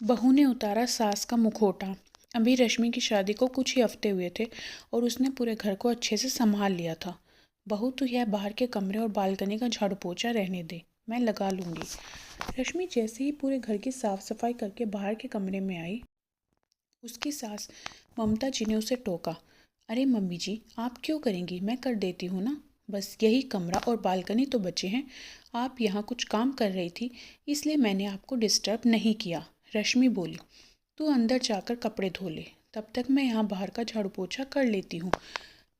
बहू ने उतारा सास का मुखौटा। अभी रश्मि की शादी को कुछ ही हफ्ते हुए थे और उसने पूरे घर को अच्छे से संभाल लिया था। बहू तो यह बाहर के कमरे और बालकनी का झाड़ू पोछा रहने दे, मैं लगा लूंगी। रश्मि जैसे ही पूरे घर की साफ सफाई करके बाहर के कमरे में आई, उसकी सास ममता जी ने उसे टोका। अरे मम्मी जी, आप क्यों करेंगी, मैं कर देती हूँ ना। बस यही कमरा और बालकनी तो बचे हैं। आप यहाँ कुछ काम कर रही थी, इसलिए मैंने आपको डिस्टर्ब नहीं किया। रश्मि बोली, तू अंदर जाकर कपड़े धो ले, तब तक मैं यहाँ बाहर का झाड़ू पोछा कर लेती हूँ।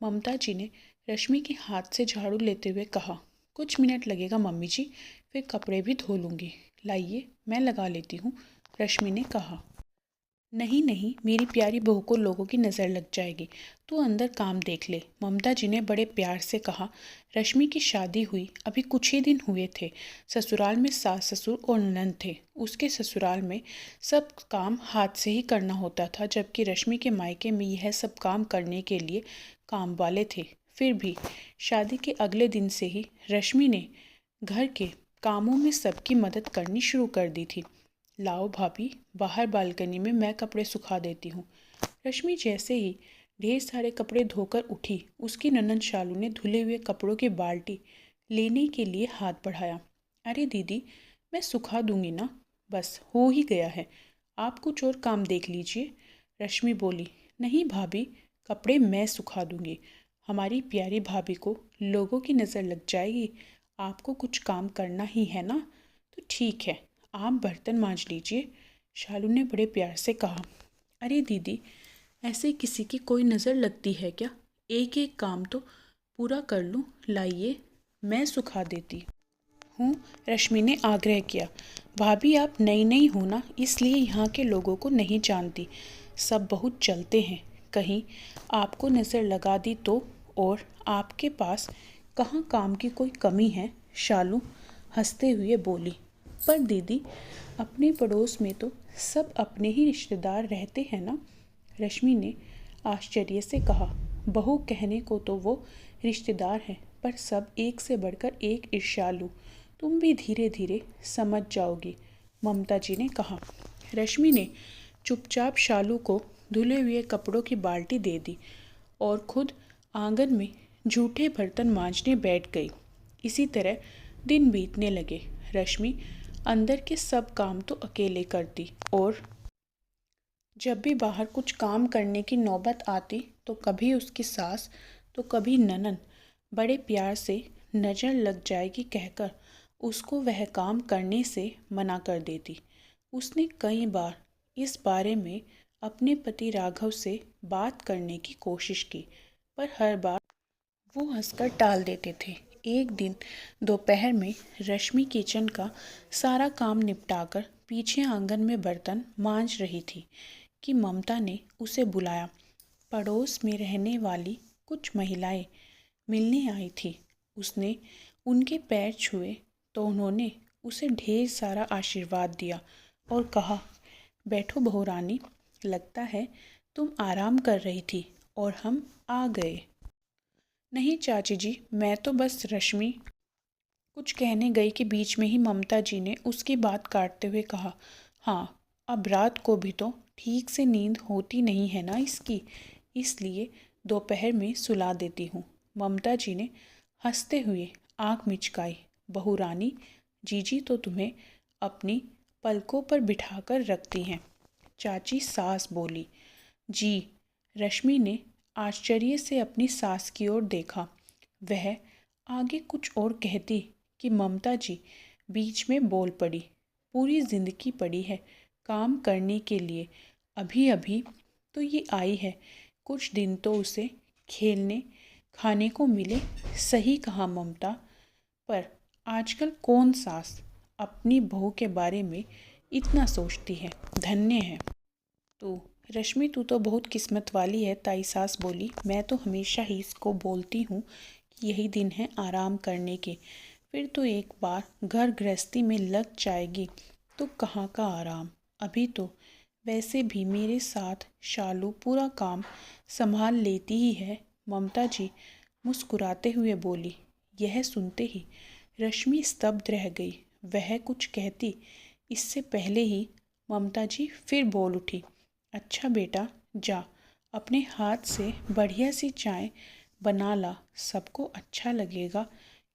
ममता जी ने रश्मि के हाथ से झाड़ू लेते हुए कहा, कुछ मिनट लगेगा मम्मी जी, फिर कपड़े भी धो लूँगी। लाइए, मैं लगा लेती हूँ, रश्मि ने कहा। नहीं नहीं, मेरी प्यारी बहू को लोगों की नज़र लग जाएगी, तू अंदर काम देख ले, ममता जी ने बड़े प्यार से कहा। रश्मि की शादी हुई अभी कुछ ही दिन हुए थे। ससुराल में सास ससुर और ननद थे। उसके ससुराल में सब काम हाथ से ही करना होता था, जबकि रश्मि के मायके में यह सब काम करने के लिए काम वाले थे। फिर भी शादी के अगले दिन से ही रश्मि ने घर के कामों में सबकी मदद करनी शुरू कर दी थी। लाओ भाभी, बाहर बालकनी में मैं कपड़े सुखा देती हूँ। रश्मि जैसे ही ढेर सारे कपड़े धोकर उठी, उसकी ननंद शालू ने धुले हुए कपड़ों की बाल्टी लेने के लिए हाथ बढ़ाया। अरे दीदी, मैं सुखा दूंगी ना, बस हो ही गया है, आप कुछ और काम देख लीजिए। रश्मि बोली, नहीं भाभी, कपड़े मैं सुखा दूंगी। हमारी प्यारी भाभी को लोगों की नज़र लग जाएगी। आपको कुछ काम करना ही है ना, तो ठीक है, आप बर्तन मांज लीजिए, शालू ने बड़े प्यार से कहा। अरे दीदी, ऐसे किसी की कोई नज़र लगती है क्या, एक एक काम तो पूरा कर लूँ, लाइए, मैं सुखा देती हूँ, रश्मि ने आग्रह किया। भाभी, आप नई नई हो ना, इसलिए यहाँ के लोगों को नहीं जानती, सब बहुत चलते हैं, कहीं आपको नज़र लगा दी तो। और आपके पास कहाँ काम की कोई कमी है, शालू हंसते हुए बोली। पर दीदी, अपने पड़ोस में तो सब अपने ही रिश्तेदार रहते हैं ना, रश्मि ने आश्चर्य से कहा। बहू कहने को तो वो रिश्तेदार हैं, पर सब एक से बढ़कर एक ईर्ष्यालु, तुम भी धीरे धीरे समझ जाओगी, ममता जी ने कहा। रश्मि ने चुपचाप शालू को धुले हुए कपड़ों की बाल्टी दे दी और खुद आंगन में जूठे बर्तन मांजने बैठ गई। इसी तरह दिन बीतने लगे। रश्मि अंदर के सब काम तो अकेले करती और जब भी बाहर कुछ काम करने की नौबत आती तो कभी उसकी सास तो कभी ननंद बड़े प्यार से नज़र लग जाएगी कहकर उसको वह काम करने से मना कर देती। उसने कई बार इस बारे में अपने पति राघव से बात करने की कोशिश की, पर हर बार वो हंसकर टाल देते थे। एक दिन दोपहर में रश्मि किचन का सारा काम निपटाकर पीछे आंगन में बर्तन मांज रही थी कि ममता ने उसे बुलाया। पड़ोस में रहने वाली कुछ महिलाएं मिलने आई थी। उसने उनके पैर छुए तो उन्होंने उसे ढेर सारा आशीर्वाद दिया और कहा, बैठो बहू रानी, लगता है तुम आराम कर रही थी और हम आ गए। नहीं चाची जी, मैं तो बस रश्मि कुछ कहने गई कि बीच में ही ममता जी ने उसकी बात काटते हुए कहा, हाँ, अब रात को भी तो ठीक से नींद होती नहीं है ना इसकी, इसलिए दोपहर में सुला देती हूँ। ममता जी ने हंसते हुए आंख मिचकाई। बहू रानी, जीजी तो तुम्हें अपनी पलकों पर बिठाकर रखती हैं, चाची सास बोली। जी, रश्मि ने आश्चर्य से अपनी सास की ओर देखा। वह आगे कुछ और कहती कि ममता जी बीच में बोल पड़ी, पूरी जिंदगी पड़ी है काम करने के लिए, अभी अभी तो ये आई है, कुछ दिन तो उसे खेलने खाने को मिले। सही कहा ममता, पर आजकल कौन सास अपनी बहू के बारे में इतना सोचती है, धन्य है तो। रश्मि, तू तो बहुत किस्मत वाली है, ताई सास बोली। मैं तो हमेशा ही इसको बोलती हूँ कि यही दिन है आराम करने के, फिर तो एक बार घर गृहस्थी में लग जाएगी तो कहाँ का आराम। अभी तो वैसे भी मेरे साथ शालू पूरा काम संभाल लेती ही है, ममता जी मुस्कुराते हुए बोली। यह सुनते ही रश्मि स्तब्ध रह गई। वह कुछ कहती इससे पहले ही ममता जी फिर बोल उठी, अच्छा बेटा जा, अपने हाथ से बढ़िया सी चाय बना ला। सबको अच्छा लगेगा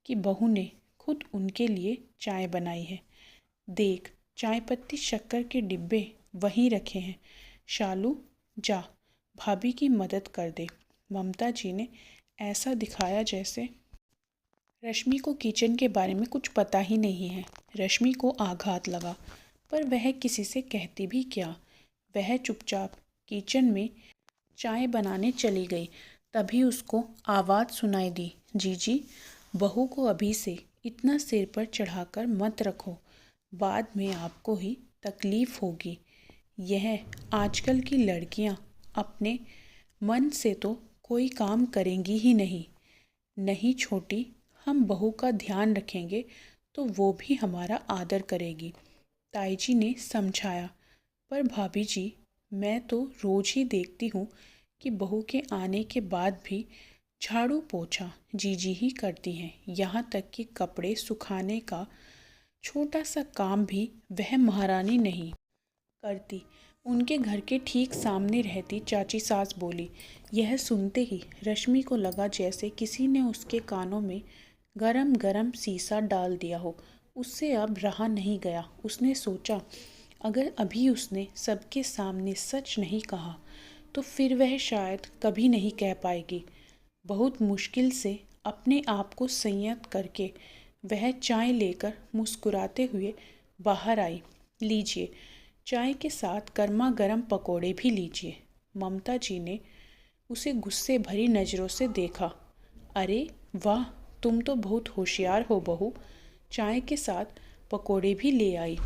कि बहू ने खुद उनके लिए चाय बनाई है। देख, चाय पत्ती शक्कर के डिब्बे वहीं रखे हैं। शालू जा, भाभी की मदद कर दे। ममता जी ने ऐसा दिखाया जैसे रश्मि को किचन के बारे में कुछ पता ही नहीं है। रश्मि को आघात लगा, पर वह किसी से कहती भी क्या। वह चुपचाप किचन में चाय बनाने चली गई। तभी उसको आवाज़ सुनाई दी, जीजी, बहू को अभी से इतना सिर पर चढ़ाकर मत रखो, बाद में आपको ही तकलीफ़ होगी। यह आजकल की लड़कियां अपने मन से तो कोई काम करेंगी ही नहीं। नहीं छोटी, हम बहू का ध्यान रखेंगे तो वो भी हमारा आदर करेगी, ताई जी ने समझाया। पर भाभी जी, मैं तो रोज़ ही देखती हूँ कि बहू के आने के बाद भी झाड़ू पोछा जीजी ही करती हैं। यहाँ तक कि कपड़े सुखाने का छोटा सा काम भी वह महारानी नहीं करती। उनके घर के ठीक सामने रहती चाची सास बोली। यह सुनते ही रश्मि को लगा जैसे किसी ने उसके कानों में गरम गरम शीशा डाल दिया हो। उससे अब रहा नहीं गया। उसने सोचा, अगर अभी उसने सबके सामने सच नहीं कहा तो फिर वह शायद कभी नहीं कह पाएगी। बहुत मुश्किल से अपने आप को संयत करके वह चाय लेकर मुस्कुराते हुए बाहर आई। लीजिए, चाय के साथ गर्मा गर्म पकोड़े भी लीजिए। ममता जी ने उसे गुस्से भरी नज़रों से देखा। अरे वाह, तुम तो बहुत होशियार हो बहू, चाय के साथ पकोड़े भी ले आई।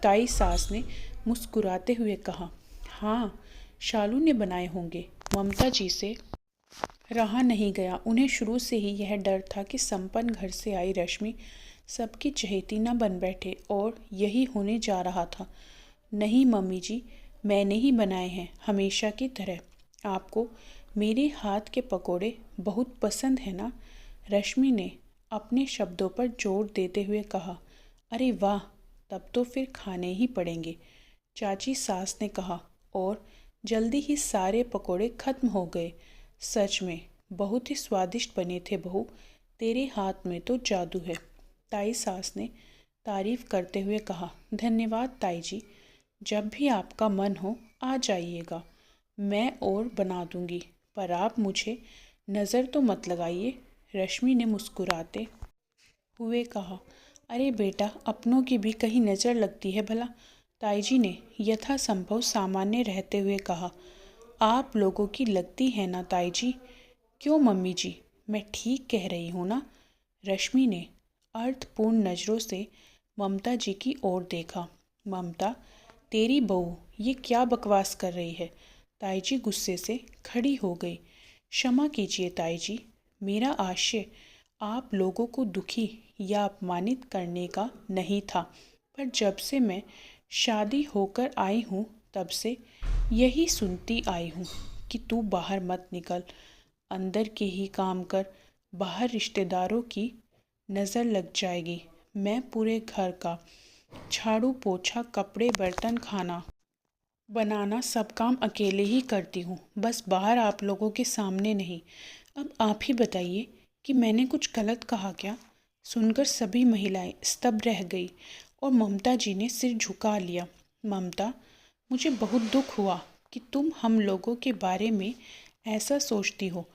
ताई सास ने मुस्कुराते हुए कहा, हाँ, शालू ने बनाए होंगे। ममता जी से रहा नहीं गया। उन्हें शुरू से ही यह डर था कि संपन्न घर से आई रश्मि सबकी चहेती न बन बैठे, और यही होने जा रहा था। नहीं मम्मी जी, मैंने ही बनाए हैं, हमेशा की तरह। आपको मेरे हाथ के पकोड़े बहुत पसंद है ना? रश्मि ने अपने शब्दों पर जोर देते हुए कहा। अरे वाह, तब तो फिर खाने ही पड़ेंगे, चाची सास ने कहा, और जल्दी ही सारे पकोड़े खत्म हो गए। सच में बहुत ही स्वादिष्ट बने थे बहू, तेरे हाथ में तो जादू है, ताई सास ने तारीफ करते हुए कहा। धन्यवाद ताई जी, जब भी आपका मन हो आ जाइएगा, मैं और बना दूंगी, पर आप मुझे नज़र तो मत लगाइए। रश्मि ने मुस्कुराते हुए कहा। अरे बेटा, अपनों की भी कहीं नज़र लगती है भला, ताई जी ने यथासंभव सामान्य रहते हुए कहा। आप लोगों की लगती है ना ताई जी? क्यों मम्मी जी, मैं ठीक कह रही हूँ ना? रश्मि ने अर्थपूर्ण नज़रों से ममता जी की ओर देखा। ममता, तेरी बहू ये क्या बकवास कर रही है? ताई जी गुस्से से खड़ी हो गई। क्षमा कीजिए ताई जी, मेरा आशय आप लोगों को दुखी या अपमानित करने का नहीं था, पर जब से मैं शादी होकर आई हूँ तब से यही सुनती आई हूँ कि तू बाहर मत निकल, अंदर के ही काम कर, बाहर रिश्तेदारों की नज़र लग जाएगी। मैं पूरे घर का झाड़ू पोछा, कपड़े बर्तन, खाना बनाना सब काम अकेले ही करती हूँ, बस बाहर आप लोगों के सामने नहीं। अब आप ही बताइए कि मैंने कुछ गलत कहा क्या? सुनकर सभी महिलाएं स्तब्ध रह गई और ममता जी ने सिर झुका लिया। ममता, मुझे बहुत दुख हुआ कि तुम हम लोगों के बारे में ऐसा सोचती हो।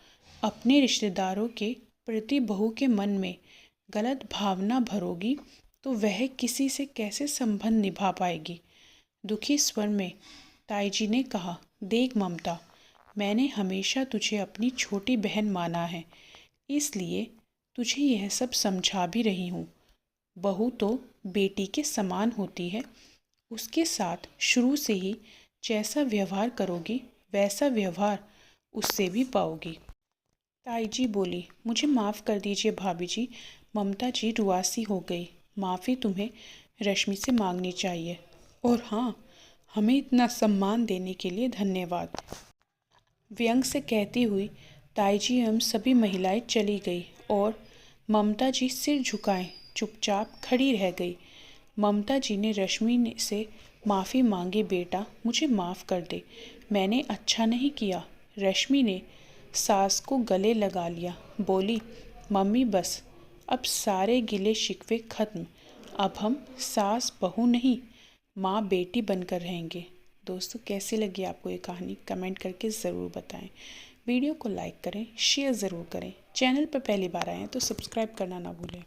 अपने रिश्तेदारों के प्रति बहू के मन में गलत भावना भरोगी तो वह किसी से कैसे संबंध निभा पाएगी? दुखी स्वर में ताई जी ने कहा, देख ममता, मैंने हमेशा तुझे अपनी छोटी बहन माना है, इसलिए तुझे यह सब समझा भी रही हूँ। बहू तो बेटी के समान होती है, उसके साथ शुरू से ही जैसा व्यवहार करोगी वैसा व्यवहार उससे भी पाओगी। ताई जी बोली, मुझे माफ़ कर दीजिए भाभी जी। ममता जी रुआसी हो गई। माफ़ी तुम्हें रश्मि से मांगनी चाहिए, और हाँ, हमें इतना सम्मान देने के लिए धन्यवाद। व्यंग से कहती हुई ताई जी एवं सभी महिलाएं चली गई और ममता जी सिर झुकाए चुपचाप खड़ी रह गई। ममता जी ने रश्मि से माफ़ी मांगे बेटा, मुझे माफ़ कर दे, मैंने अच्छा नहीं किया। रश्मि ने सास को गले लगा लिया, बोली, मम्मी बस, अब सारे गिले शिकवे खत्म। अब हम सास बहू नहीं, माँ बेटी बनकर रहेंगे। दोस्तों, कैसी लगी आपको ये कहानी? कमेंट करके ज़रूर बताएं। वीडियो को लाइक करें, शेयर ज़रूर करें। चैनल पर पहली बार आए हैं तो सब्सक्राइब करना ना भूलें।